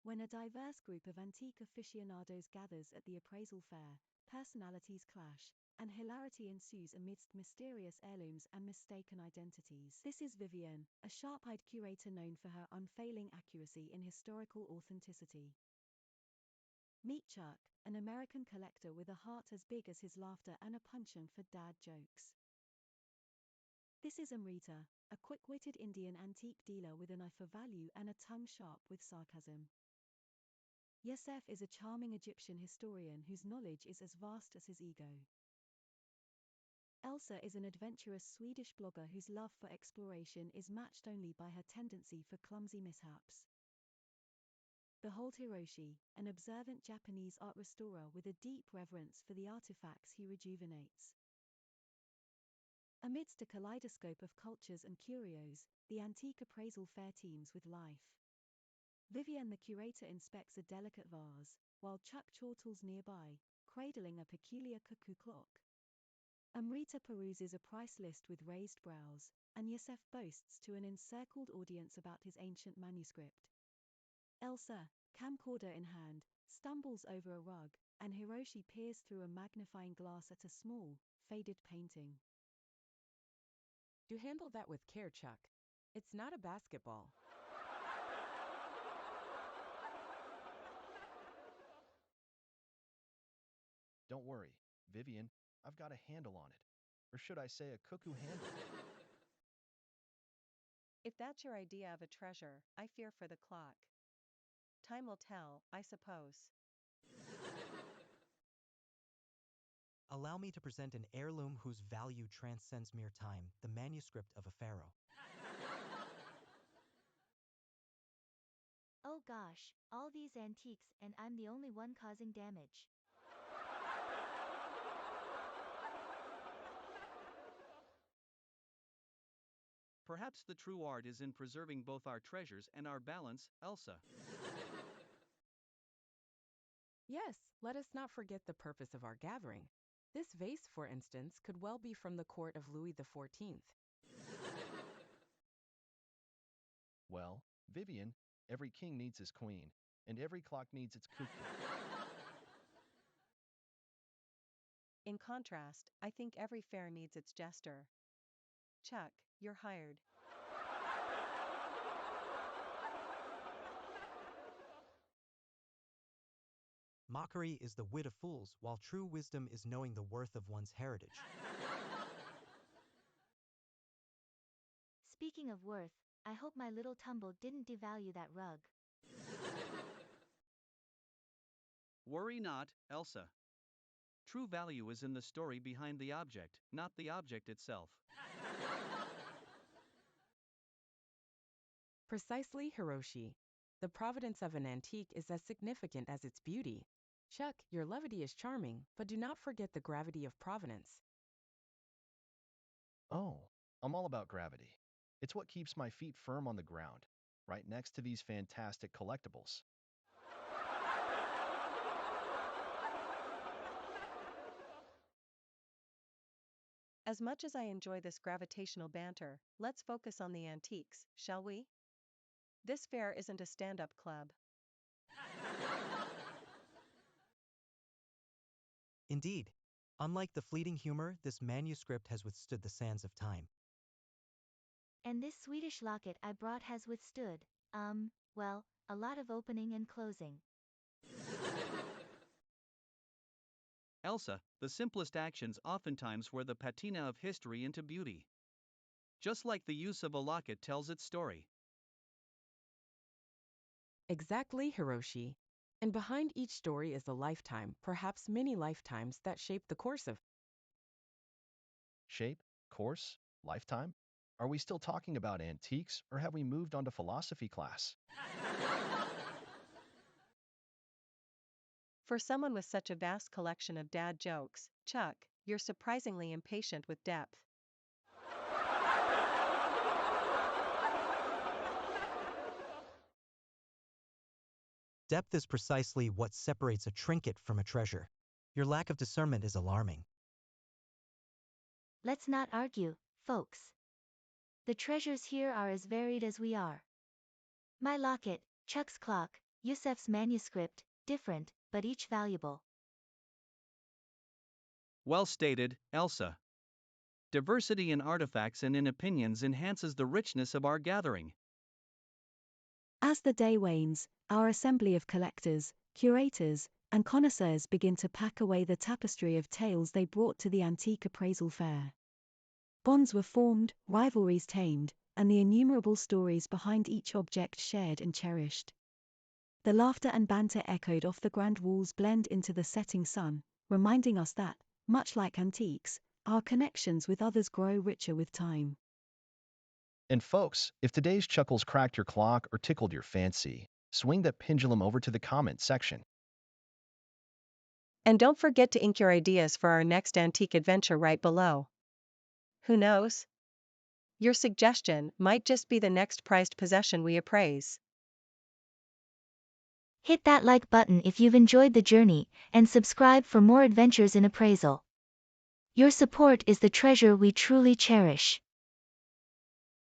When a diverse group of antique aficionados gathers at the appraisal fair, personalities clash, and hilarity ensues amidst mysterious heirlooms and mistaken identities. This is Vivian, a sharp-eyed curator known for her unfailing accuracy in historical authenticity. Meet Chuck, an American collector with a heart as big as his laughter and a penchant for dad jokes. This is Amrita, a quick-witted Indian antique dealer with an eye for value and a tongue sharp with sarcasm. Yosef is a charming Egyptian historian whose knowledge is as vast as his ego. Elsa is an adventurous Swedish blogger whose love for exploration is matched only by her tendency for clumsy mishaps. Behold Hiroshi, an observant Japanese art restorer with a deep reverence for the artifacts he rejuvenates. Amidst a kaleidoscope of cultures and curios, the Antique Appraisal Fair teems with life. Vivian the curator inspects a delicate vase, while Chuck chortles nearby, cradling a peculiar cuckoo clock. Amrita peruses a price list with raised brows, and Yosef boasts to an encircled audience about his ancient manuscript. Elsa, camcorder in hand, stumbles over a rug, and Hiroshi peers through a magnifying glass at a small, faded painting. Do handle that with care, Chuck. It's not a basketball. Don't worry, Vivian, I've got a handle on it. Or should I say a cuckoo handle? If that's your idea of a treasure, I fear for the clock. Time will tell, I suppose. Allow me to present an heirloom whose value transcends mere time, the manuscript of a pharaoh. Oh gosh, all these antiques and I'm the only one causing damage. Perhaps the true art is in preserving both our treasures and our balance, Elsa. Yes, let us not forget the purpose of our gathering. This vase, for instance, could well be from the court of Louis XIV. Well, Vivian, every king needs his queen, and every clock needs its cuckoo. In contrast, I think every fair needs its jester. Chuck, you're hired. Mockery is the wit of fools, while true wisdom is knowing the worth of one's heritage. Speaking of worth, I hope my little tumble didn't devalue that rug. Worry not, Elsa. True value is in the story behind the object, not the object itself. Precisely, Hiroshi. The provenance of an antique is as significant as its beauty. Chuck, your levity is charming, but do not forget the gravity of provenance. Oh, I'm all about gravity. It's what keeps my feet firm on the ground, right next to these fantastic collectibles. As much as I enjoy this gravitational banter, let's focus on the antiques, shall we? This fair isn't a stand-up club. Indeed, unlike the fleeting humor, this manuscript has withstood the sands of time. And this Swedish locket I brought has withstood, well, a lot of opening and closing. Elsa, the simplest actions oftentimes wear the patina of history into beauty. Just like the use of a locket tells its story. Exactly, Hiroshi. And behind each story is a lifetime, perhaps many lifetimes that shape the course of. Shape, course, lifetime? Are we still talking about antiques, or have we moved on to philosophy class? For someone with such a vast collection of dad jokes, Chuck, you're surprisingly impatient with depth. Depth is precisely what separates a trinket from a treasure. Your lack of discernment is alarming. Let's not argue, folks. The treasures here are as varied as we are. My locket, Chuck's clock, Yusef's manuscript, different, but each valuable. Well stated, Elsa. Diversity in artifacts and in opinions enhances the richness of our gathering. As the day wanes, our assembly of collectors, curators, and connoisseurs begin to pack away the tapestry of tales they brought to the Antique Appraisal Fair. Bonds were formed, rivalries tamed, and the innumerable stories behind each object shared and cherished. The laughter and banter echoed off the grand walls blend into the setting sun, reminding us that, much like antiques, our connections with others grow richer with time. And folks, if today's chuckles cracked your clock or tickled your fancy, swing that pendulum over to the comment section. And don't forget to ink your ideas for our next antique adventure right below. Who knows? Your suggestion might just be the next prized possession we appraise. Hit that like button if you've enjoyed the journey, and subscribe for more adventures in appraisal. Your support is the treasure we truly cherish.